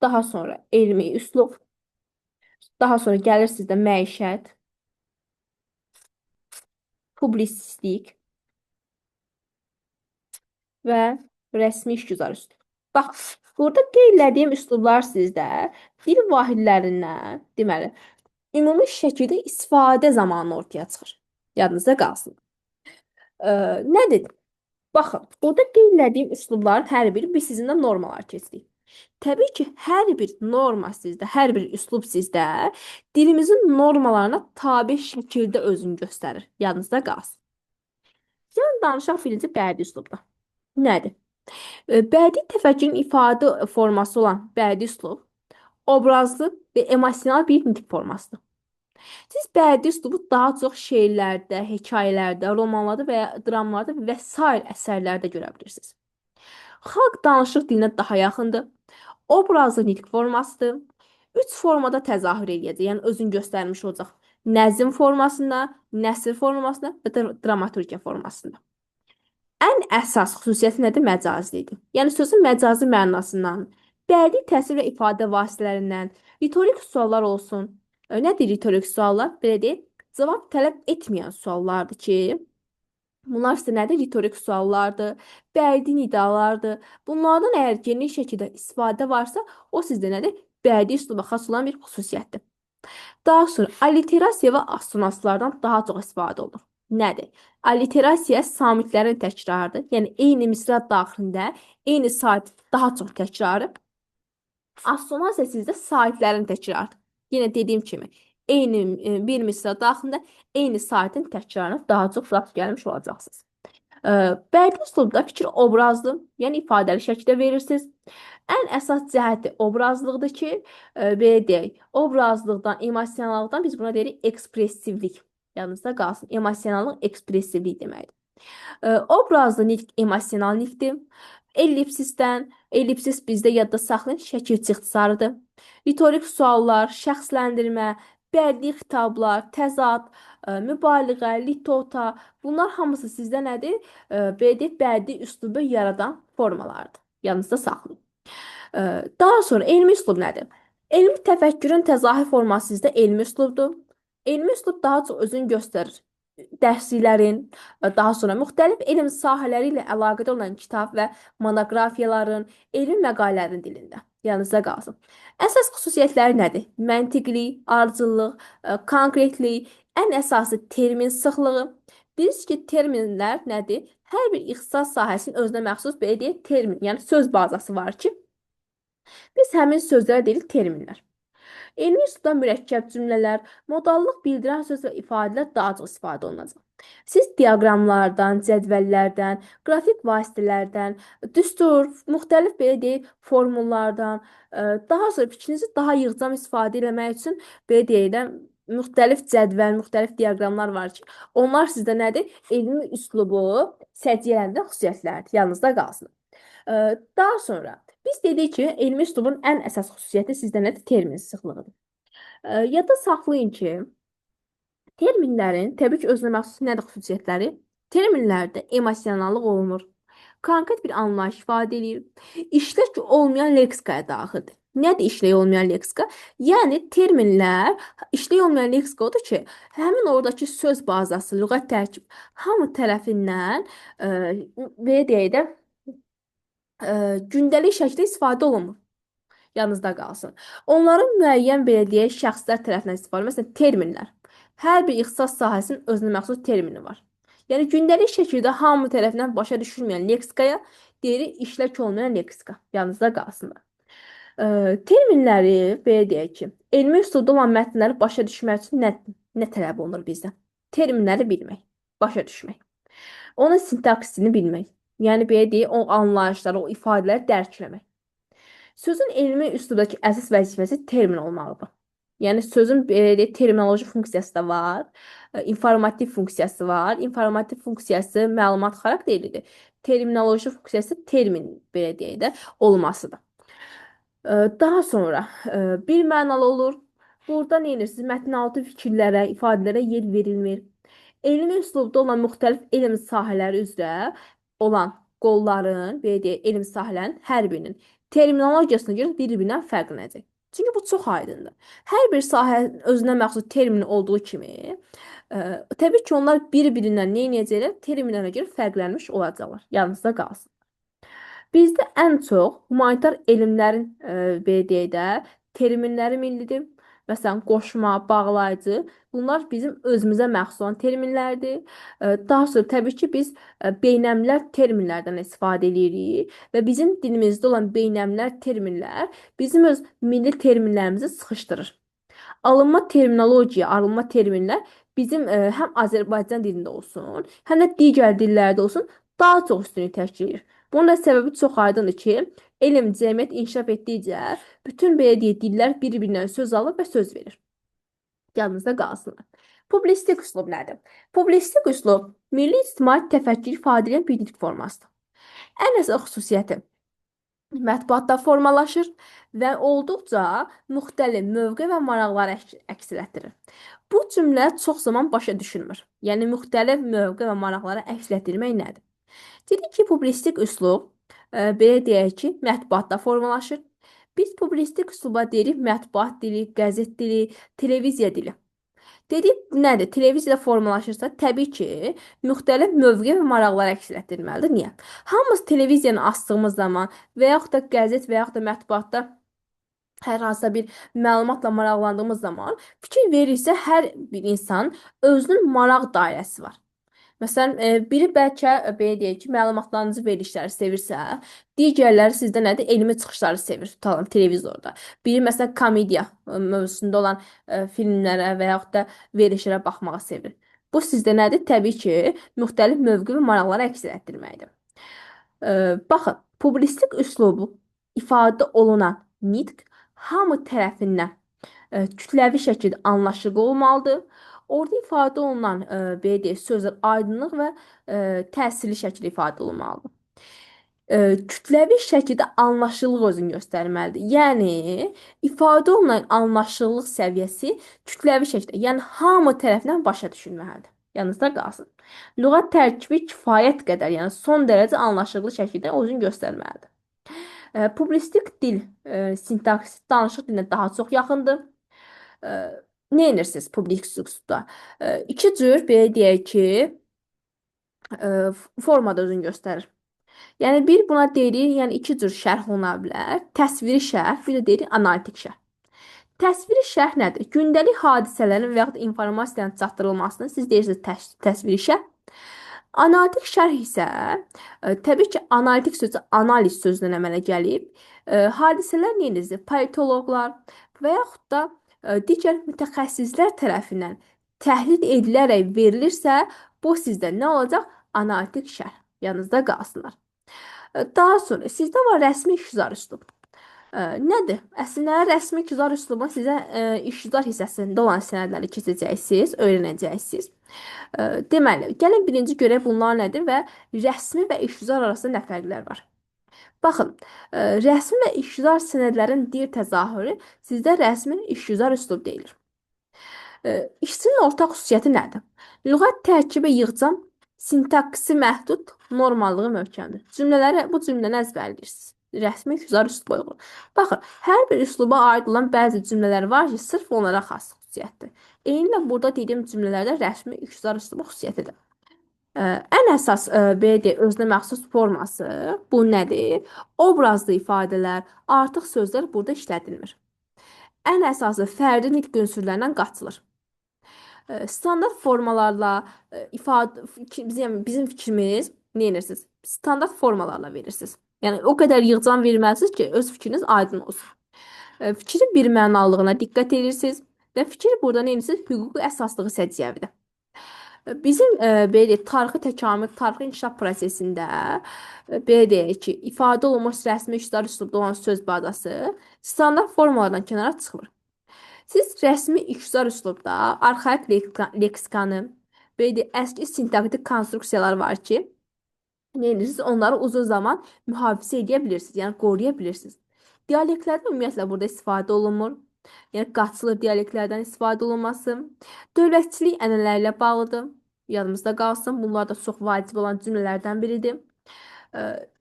daha sonra elmi üslub, daha sonra gəlir sizdə məişət, publisistik və rəsmi işgüzar üslub. Bax, burada qeyd etdiyim üslublar sizdə dil vahidlərindən, deməli, ümumi şəkildə istifadə zamanı ortaya çıxır. Yadınızda qalsın. Nədir? Baxın, burada qeyd etdiyim üslubların hər biri biz sizinlə normalar keçdik. Təbii ki, hər bir norma sizdə, hər bir üslub sizdə dilimizin normalarına tabe şəkildə özünü göstərir. Yadınızda qalsın. Yəni danışaq birinci bədii üslubda. Nədir? Bədii təfəkkürün ifadə forması olan bədii üslub obrazlı və emosional bir nitq formasıdır. Siz bədii üslubu daha çox şeirlərdə, hekayələrdə, romanlarda və ya dramlarda və sair əsərlərdə görə bilirsiniz. Xalq danışıq dilinə daha yaxındır. Obrazlı nitq formasıdır. Üç formada təzahür edəcək, yəni özünü göstərmiş olacaq. Nəzm formasında, nəsr formasında və dramaturgiya formasında. Ən əsas xüsusiyyəti nədir? Məcazlidir. Yəni sözün məcazi mənasından, bədii təsvir və ifadə vasitələrindən, ritorik suallar olsun. Nədir ritorik suallar? Belə deyək, cavab tələb etməyən suallardır ki, bunlar sizə nədir? Ritorik suallardır, bədii nidalardır. Bunlardan əgər geniş şəkildə istifadə varsa, o sizdə nədir? Bədii üsluba xas olan bir xüsusiyyətdir. Daha sonra alliterasiya və assonaslardan daha çox istifadə olunur. Nədir? Alliterasiya samitlərin təkrarıdır. Yəni eyni misra daxilində eyni sait daha çox təkrarı. Assonasiya sizdə saitlərin təkrarıdır. Yenə dediyim kimi eyni bir misra daxilində eyni saitin təkrarına daha çox rast gəlmiş olacaqsınız. Bədii üslubda fikir obrazlı, yəni ifadəli şəkildə verirsiniz. Ən əsas cəhəti obrazlıqdır ki, belə deyək, obrazlıqdan, emosionallıqdan biz buna deyirik ekspressivlik. Yadınızda qalsın, emosionallıq ekspressivlik deməkdir. Obrazlı nitq emosional nitqdir. Ellipsis bizdə yadda saxlayın, şəkilçi ixtisarıdır. Ritorik suallar, şəxsləndirmə, bədii xitablar, təzad, mübaliğə, litota, bunlar hamısı sizdə nədir? Belə deyək, bədii üslubu yaradan formalardır. Yanınızda saxlayın. Daha sonra elmi üslub nədir? Elmi təfəkkürün təzahür forması sizdə elmi üslubdur. Elmi üslub daha çox özünü göstərir. Dərsliklərin, daha sonra müxtəlif elm sahələri ilə əlaqədar olan kitab və monoqrafiyaların, elmi məqalələrin dilində. Yanınızda qalsın. Əsas xüsusiyyətləri nədir? Məntiqlik, ardıcıllıq, konkretlik, ən əsası termin sıxlığı. Bilirsiniz ki, terminlər nədir? Hər bir ixtisas sahəsinin özünə məxsus belə deyək termin, yəni söz bazası var ki, biz həmin sözlərə deyirik terminlər. Elmi üslubda mürəkkəb cümlələr, modallıq bildirən söz və ifadələr daha çox istifadə olunacaq. Siz diaqramlardan, cədvəllərdən, qrafik vasitələrdən, düstur, müxtəlif belə deyək, formullardan, daha sonra fikrinizi daha yığcam istifadə etmək üçün belə deyək də müxtəlif cədvəl, müxtəlif diaqramlar var ki, onlar sizdə nədir? Elmi üslubu səciyyələndirən xüsusiyyətlərdir. Yanınızda qalsın. Daha sonra biz dedik ki, elmi üslubun ən əsas xüsusiyyəti sizdə nədir? Termin sıxlığıdır. Yadda saxlayın ki, terminlərin təbii ki, özünə məxsus nədir xüsusiyyətləri? Terminlərdə emosionallıq olunur. Konkret bir anlayış ifadə edir. İşlək olmayan leksikaya daxildir. Nədir işlək olmayan leksika? Yəni terminlər işlək olmayan leksika odur ki, həmin oradakı söz bazası, lüğət tərkib hamı tərəfindən belə deyək də gündəlik şəkildə istifadə olunmur. Yanınızda qalsın. Onların müəyyən belə deyək şəxslər tərəfindən istifadə, məsələn terminlər. Hər bir ixtisas sahəsinin özünə məxsus termini var. Yəni gündəlik şəkildə hamı tərəfindən başa düşülməyən leksikaya deyirik işlək olmayan leksika. Yanınızda qalsınlar. Terminləri belə deyək ki, elmi üslubda olan mətnləri başa düşmək üçün nə tələb olunur bizdən? Terminləri bilmək, başa düşmək. Onun sintaksini bilmək. Yəni belə deyək, o anlayışları, o ifadələri dərk etmək. Sözün elmi üslubdakı əsas vəzifəsi termin olmalıdır. Yəni sözün belə deyək, terminoloji funksiyası da var, informativ funksiyası var. İnformativ funksiyası məlumat xarakterlidir. Terminoloji funksiyası termin belə deyək də olmasıdır. Daha sonra bir mənalı olur. Burada nə edirsiniz? Mətnaltı fikirlərə, ifadələrə yer verilmir. Elmi üslubda olan müxtəlif elm sahələri üzrə olan qolların, belə deyək, elm sahələrinin hər birinin terminologiyasına görə bir-birindən fərqlənəcək. Çünki bu çox aydındır. Hər bir sahənin özünə məxsus termini olduğu kimi, təbii ki, onlar bir-birindən nə edəcəklər? Terminlərə görə fərqlənmiş olacaqlar. Yanınızda qalsın. Bizdə ən çox humanitar elmlərin belə deyək də terminləri millidir. Məsələn, qoşma, bağlayıcı, bunlar bizim özümüzə məxsus olan terminlərdir. Daha sonra təbii ki, biz beynəmlər terminlərdən istifadə edirik və bizim dilimizdə olan beynəmlər terminlər bizim öz milli terminlərimizi sıxışdırır. Alınma terminlər bizim həm Azərbaycan dilində olsun, həm də digər dillərdə olsun, daha çox üstünlük təşkil edir. Bunun da səbəbi çox aydındır ki, elm, cəmiyyət inkişaf etdikcə bütün belə deyək dillər bir-birindən söz alır və söz verir. Yadınızda qalsınlar. Publisistik üslub nədir? Publisistik üslub milli ictimai təfəkkür ifadə edən bir dil formasıdır. Ən əsas xüsusiyyəti mətbuatda formalaşır və olduqca müxtəlif mövqe və maraqları əks etdirir. Bu cümlə çox zaman başa düşülmür. Yəni müxtəlif mövqe və maraqları əks etdirmək nədir? Dedik ki, publisistik üslub belə deyək ki, mətbuatda formalaşır. Biz publisistik üsluba deyirik mətbuat dili, qəzet dili, televiziya dili. Dedik, nədir? Televiziyada formalaşırsa, təbii ki, müxtəlif mövqe və maraqlar əks etdirməlidir. Niyə? Hamımız televiziyanı açdığımız zaman və yaxud da qəzet və yaxud da mətbuatda hər hansısa bir məlumatla maraqlandığımız zaman fikir verirsə, hər bir insan özünün maraq dairəsi var. Məsələn, biri bəlkə belə deyək ki, məlumatlarınızı verilişləri sevirsə, digərləri sizdə nədir? Elmi çıxışları sevir, tutalım televizorda. Biri məsələn komediya mövzusunda olan filmlərə və yaxud da verilişlərə baxmağı sevir. Bu sizdə nədir? Təbii ki, müxtəlif mövqe və maraqları əks etdirməkdir. Baxın, publisistik üslubu ifadə olunan nitq hamı tərəfindən kütləvi şəkildə anlaşılır olmalıdır. Orada ifadə olunan belə deyək, sözlər aydınlıq və təsirli şəkildə ifadə olunmalıdır. Kütləvi şəkildə anlaşılıq özünü göstərməlidir. Yəni, ifadə olunan anlaşılıq səviyyəsi kütləvi şəkildə, yəni hamı tərəfindən başa düşülməlidir. Yanınızda qalsın. Lüğət tərkibi kifayət qədər, yəni son dərəcə anlaşılır şəkildə özünü göstərməlidir. Publisistik dil sintaksi danışıq dilinə daha çox yaxındır. Nə edirsiniz publisistik üslubda? İki cür belə deyək ki, formada özünü göstərir. Yəni bir buna deyirik, yəni iki cür şərh oluna bilər. Təsviri şərh, bir də deyirik analitik şərh. Təsviri şərh nədir? Gündəlik hadisələrin və yaxud informasiyanın çatdırılmasını siz deyirsiniz təsviri şərh. Analitik şərh isə təbii ki, analitik sözü analiz sözündən əmələ gəlib. Hadisələr nədir? Politoloqlar və yaxud da digər mütəxəssislər tərəfindən təhlil edilərək verilirsə, bu sizdə nə olacaq? Analitik şərh. Yanınızda qalsınlar. Daha sonra sizdə var rəsmi işgüzar üslub. Nədir? Əslində rəsmi işgüzar üslubun sizə işgüzar hissəsində olan sənədləri keçəcəksiniz, öyrənəcəksiniz. Deməli, gəlin birinci görək bunlar nədir və rəsmi və işgüzar arasında nə fərqlər var? Baxın, rəsmi və işgüzar sənədlərin dil təzahürü sizdə rəsmi işgüzar üslub deyilir. İkisinin ortaq xüsusiyyəti nədir? Lüğət tərkibi yığcam, sintaksi məhdud, normallığı möhkəmdir. Bu cümləni əzbərləyirsiniz. Rəsmi işgüzar üsluba uyğun. Baxın, hər bir üsluba aid olan bəzi cümlələr var ki, sırf onlara xas xüsusiyyətdir. Eynilə burada dediyim cümlələrdə rəsmi işgüzar üsluba xüsusiyyətidir. Ən əsas belə deyək, özünə məxsus forması bu nədir? Obrazlı ifadələr, artıq sözlər burada işlədilmir. Ən əsası fərdi nitq ünsürlərindən qaçılır. Standart formalarla bizim fikrimiz nə edirsiniz? Standart formalarla verirsiniz. Yəni o qədər yığcam verməlisiniz ki, öz fikriniz aydın olsun. Fikrin bir mənalılığına diqqət edirsiniz və fikir burada nə edirsiniz? Hüquqi əsaslığı səciyyəvidir. Bizim belə deyək, tarixi təkamül, tarixi inkişaf prosesində belə deyək ki, ifadə olunmuş rəsmi işgüzar üslubda olan söz bazası standart formalardan kənara çıxmır. Siz rəsmi işgüzar üslubda arxaik leksikanı, belə deyək, əski sintaktik konstruksiyalar var ki, nə edirsiniz? Onları uzun zaman mühafizə edə bilirsiniz, yəni qoruya bilirsiniz. Dialektlərdə ümumiyyətlə burada istifadə olunmur. Yəni qaçılır dialektlərdən istifadə olunması. Dövlətçilik ənənələri ilə bağlıdır. Yadımızda qalsın. Bunlar da çox vacib olan cümlələrdən biridir.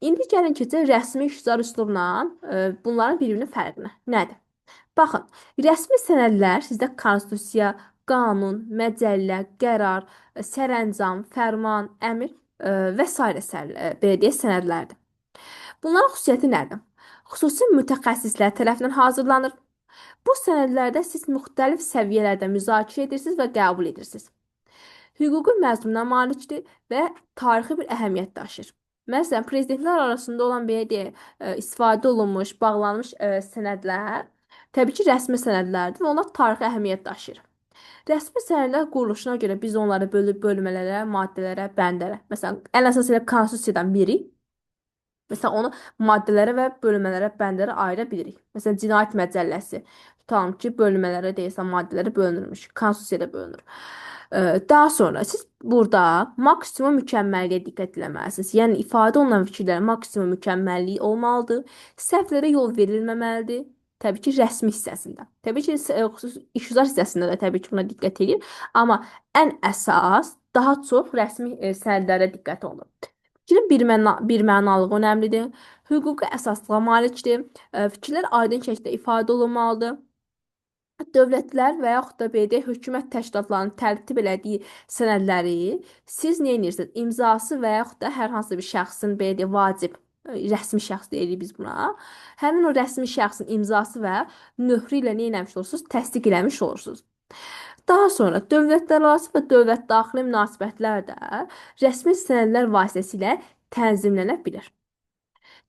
İndi gəlin keçək rəsmi işgüzar üslubla bunların bir-birinin fərqinə. Nədir? Baxın, rəsmi sənədlər sizdə konstitusiya, qanun, məcəllə, qərar, sərəncam, fərman, əmr və s. belə deyək sənədlərdir. Bunların xüsusiyyəti nədir? Xüsusi mütəxəssislər tərəfindən hazırlanır. Bu sənədlərdə siz müxtəlif səviyyələrdə müzakirə edirsiniz və qəbul edirsiniz. Hüquqi məzmununa malikdir və tarixi bir əhəmiyyət daşıyır. Məsələn, prezidentlər arasında olan belə deyək, istifadə olunmuş, bağlanmış sənədlər təbii ki, rəsmi sənədlərdir və onlar tarixi əhəmiyyət daşıyır. Rəsmi sənədlər quruluşuna görə biz onları bölmələrə, maddələrə, bəndlərə, məsələn, ən əsas elə konstitusiyadan biri. Məsələn, onu maddələrə və bölmələrə, bəndlərə ayıra bilirik. Məsələn, Cinayət Məcəlləsi tutalım ki, bölmələrə deyilsə, maddələrə bölünürmüş, konstitusiyada bölünür. Daha sonra siz burada maksimum mükəmməlliyə diqqət etməlisiniz. Yəni ifadə olunan fikirlərin maksimum mükəmməlliyi olmalıdır. Səhvlərə yol verilməməlidir. Təbii ki, rəsmi hissəsində. Təbii ki, xüsusi işgüzar hissəsində də təbii ki, buna diqqət edir. Amma ən əsas daha çox rəsmi sənədlərə diqqət olunur. Fikrin birmənalığı önəmlidir. Hüquqi əsaslığa malikdir. Fikirlər aydın şəkildə ifadə olunmalıdır. Dövlətlər və yaxud da belə deyək, hökumət təşkilatlarının tərtib elədiyi sənədləri siz nə edirsiniz? İmzası və yaxud da hər hansı bir şəxsin belə deyək, vacib rəsmi şəxs deyirik biz buna. Həmin o rəsmi şəxsin imzası və möhrü ilə nə etmiş olursunuz? Təsdiq eləmiş olursunuz. Daha sonra dövlətlərarası və dövlət daxili münasibətlər də rəsmi sənədlər vasitəsilə tənzimlənə bilir.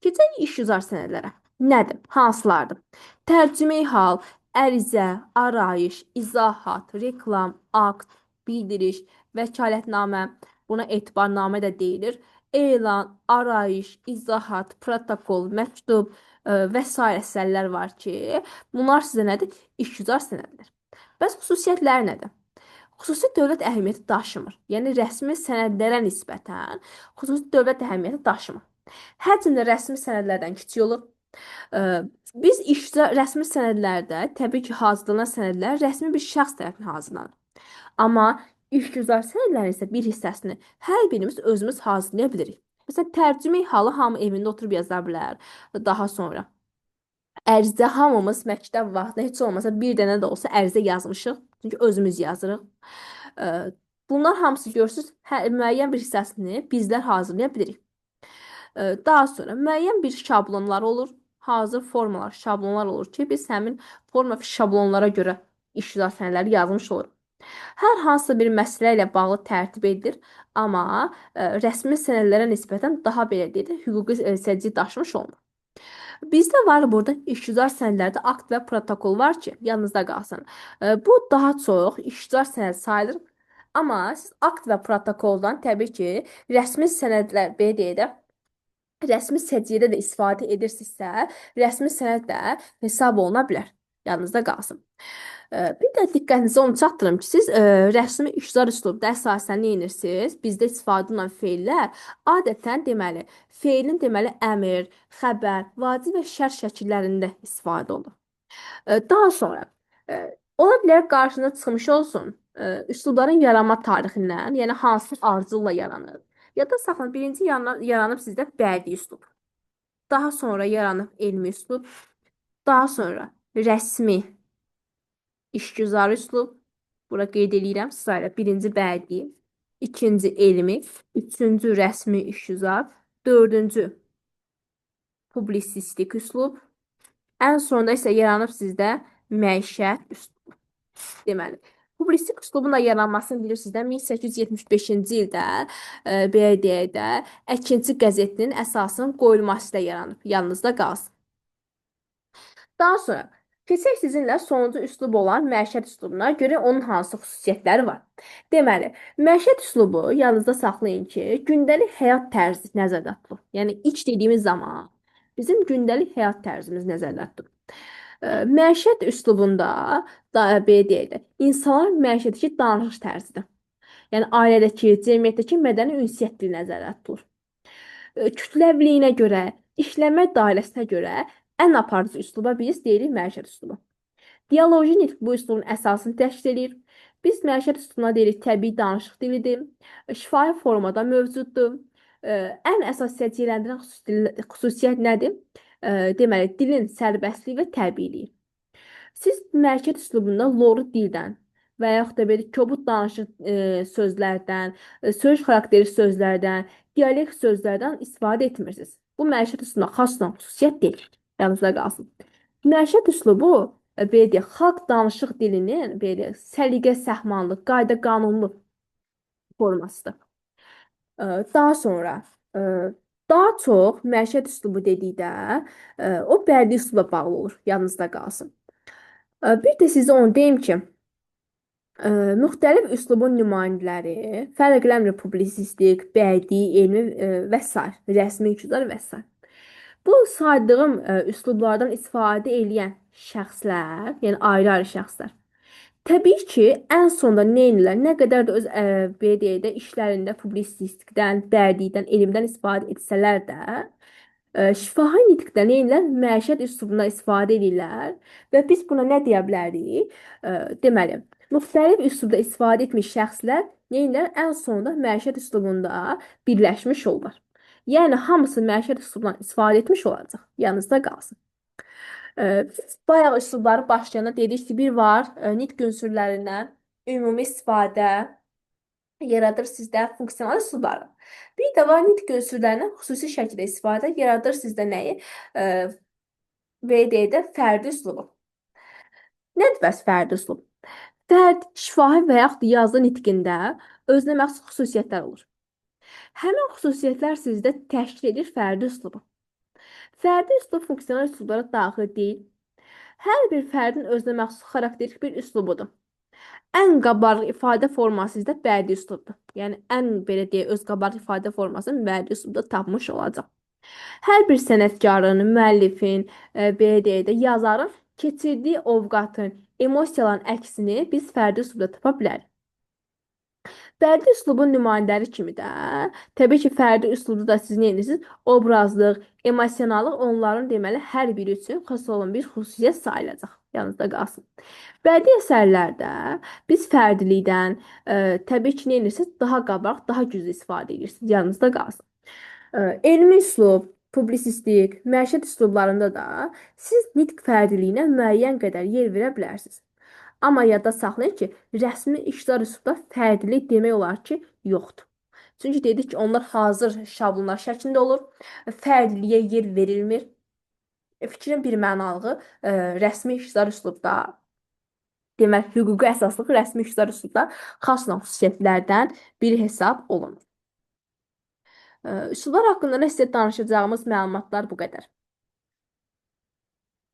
Keçək işgüzar sənədlərə. Nədir? Hansılardır? Tərcümeyi hal, ərizə, arayış, izahat, reklam, akt, bildiriş, vəkalətnamə, buna etibarnamə də deyilir. Elan, arayış, izahat, protokol, məktub və s. əsərlər var ki, bunlar sizə nədir? İşgüzar sənəddir. Bəs xüsusiyyətləri nədir? Xüsusi dövlət əhəmiyyəti daşımır. Yəni rəsmi sənədlərə nisbətən xüsusi dövlət əhəmiyyəti daşımır. Həcmdə rəsmi sənədlərdən kiçik olur. Biz rəsmi sənədlərdə təbii ki, hazırlanan sənədlər rəsmi bir şəxs tərəfindən hazırlanır. Amma işgüzar sənədlərin isə bir hissəsini hər birimiz özümüz hazırlaya bilirik. Məsələn, tərcümə halı hamı evində oturub yaza bilər. Daha sonra ərizə hamımız məktəb vaxtında heç olmasa bir dənə də olsa ərizə yazmışıq. Çünki özümüz yazırıq. Bunlar hamısı görürsünüz, müəyyən bir hissəsini bizlər hazırlaya bilirik. Daha sonra müəyyən bir şablonlar olur. Hazır formalar, şablonlar olur ki, biz həmin forma şablonlara görə işgüzar sənədləri yazmış oluruq. Hər hansı bir məsələ ilə bağlı tərtib edilir, amma rəsmi sənədlərə nisbətən daha belə deyək, hüquqi səcili daşımış olmur. Bizdə var burada işgüzar sənədlərdə akt və protokol var ki, yanınızda qalsın. Bu daha çox işgüzar sənəd sayılır. Amma siz akt və protokoldan təbii ki, rəsmi sənədlər belə deyək də rəsmi səciyədə də istifadə edirsinizsə, rəsmi sənəd də hesab oluna bilər. Yanınızda qalsın. Bir də diqqətinizi onu çatdırım ki, siz rəsmi işgüzar üslubda əsasən nə edirsiniz? Bizdə istifadə olunan feillər adətən deməli, feilin deməli əmr, xəbər, vacib və şərt şəkillərində istifadə olunur. Daha sonra ola bilər qarşınıza çıxmış olsun, üslubların yaranma tarixindən, yəni hansı arzulla yaranır. Yadda saxlayın, birinci yaranıb sizdə bədii üslub. Daha sonra yaranıb elmi üslub. Daha sonra rəsmi işgüzar üslub. Bura qeyd edirəm sırayla. Birinci bədii, ikinci elmi, üçüncü rəsmi işgüzar, dördüncü publisistik üslub. Ən sonunda isə yaranıb sizdə məişət üslub. Deməli, publistik üslubun da yaranmasını bilirsiniz də 1875-ci ildə belə deyək də Əkinçi qəzetinin əsasının qoyulması ilə yaranıb. Yanınızda qalsın. Daha sonra keçək sizinlə sonuncu üslub olan məişət üslubuna görə onun hansı xüsusiyyətləri var. Deməli, məişət üslubu yanınızda saxlayın ki, gündəlik həyat tərzi nəzərdə tutulur. Yəni iç dediyimiz zaman bizim gündəlik həyat tərzimiz nəzərdə tutulur. Məişət üslubunda belə deyək də, insanlar məişətdəki danışıq tərzidir. Yəni ailədəki, cəmiyyətdəki mədəni ünsiyyətdir nəzərdə tutulur. Kütləvliyinə görə, işləmə dairəsinə görə ən aparıcı üsluba biz deyirik məişət üslubu. Dialoji nitq bu üslubun əsasını təşkil edir. Biz məişət üslubuna deyirik təbii danışıq dilidir. Şifahi formada mövcuddur. Ən əsas səciyyələndirən xüsusiyyət nədir? Deməli, dilin sərbəstliyi və təbiiliyi. Siz məişət üslubunda loru dildən və yaxud da belə kobud danışıq sözlərdən, söz xarakteri sözlərdən, dialekt sözlərdən istifadə etmirsiniz. Bu məişət üslubuna xas olan xüsusiyyət deyil. Yanınızda qalsın. Məişət üslubu belə deyək, xalq danışıq dilinin belə səliqə, səhmanlıq, qayda, qanunlu formasıdır. Daha sonra e, daha çox məişət üslubu dedikdə o bədii üslubla bağlı olur, yadınızda qalsın. Bir də sizə onu deyim ki, müxtəlif üslubun nümayəndələri fərq eləmir publisistik, bədii, elmi və sair, rəsmi iqtidar və sair. Bu saydığım üslublardan istifadə edən şəxslər, yəni ayrı-ayrı şəxslər. Təbii ki, ən sonda nə edirlər? Nə qədər də öz belə deyək də işlərində publisistikdən, bədiydən, elmdən istifadə etsələr də, şifahi nitqdə nə edirlər? Məişət üslubundan istifadə edirlər və biz buna nə deyə bilərik? Deməli, müxtəlif üslubda istifadə etmiş şəxslər nə edirlər? Ən sonda məişət üslubunda birləşmiş olurlar. Yəni hamısı məişət üslubundan istifadə etmiş olacaq. Yanınızda qalsın. Biz bayaq üslubları başlayanda dedik ki, bir var nitq ünsürlərindən ümumi istifadə yaradır sizdə funksional üslubları. Bir də var nitq ünsürlərindən xüsusi şəkildə istifadə yaradır sizdə nəyi? Belə deyək də fərdi üslubu. Nədir bəs fərdi üslub? Fərd, şifahi və yaxud yazılı nitqində özünə məxsus xüsusiyyətlər olur. Həmin xüsusiyyətlər sizdə təşkil edir fərdi üslubu. Fərdi üslub funksional üslublara daxil deyil. Hər bir fərdin özünə məxsus xarakterik bir üslubudur. Ən qabarıq ifadə forması sizdə bədii üslubdur. Yəni, ən belə deyək, öz qabarıq ifadə formasını bədii üslubda tapmış olacaq. Hər bir sənətkarın, müəllifin, belə deyək də, yazarın keçirdiyi ovqatın, emosiyaların əksini biz fərdi üslubda tapa bilərik. Fərdi üslubun nümayəndələri kimi də, təbii ki, fərdi üslubda da siz nə edirsiniz? Obrazlıq, emosionallıq onların deməli hər biri üçün xas olan bir xüsusiyyət sayılacaq. Yanınızda qalsın. Bədii əsərlərdə biz fərdilikdən, təbii ki, nə edirsiniz? Daha qabarıq, daha güclü istifadə edirsiniz. Yanınızda qalsın. Elmi üslub, publisistik, məişət üslublarında da siz nitq fərdiliyinə müəyyən qədər yer verə bilərsiniz. Amma yadda saxlayın ki, rəsmi iqtidar üslubda fərdilik demək olar ki, yoxdur. Çünki dedik ki, onlar hazır şablonlar şəklində olur, fərdiliyə yer verilmir. Fikrin bir mənalığı rəsmi iqtidar üslubda, demək, hüquqi əsaslıq rəsmi iqtidar üslubda xas olan xüsusiyyətlərdən biri hesab olunur. Üsullar haqqında sizə danışacağımız məlumatlar bu qədər.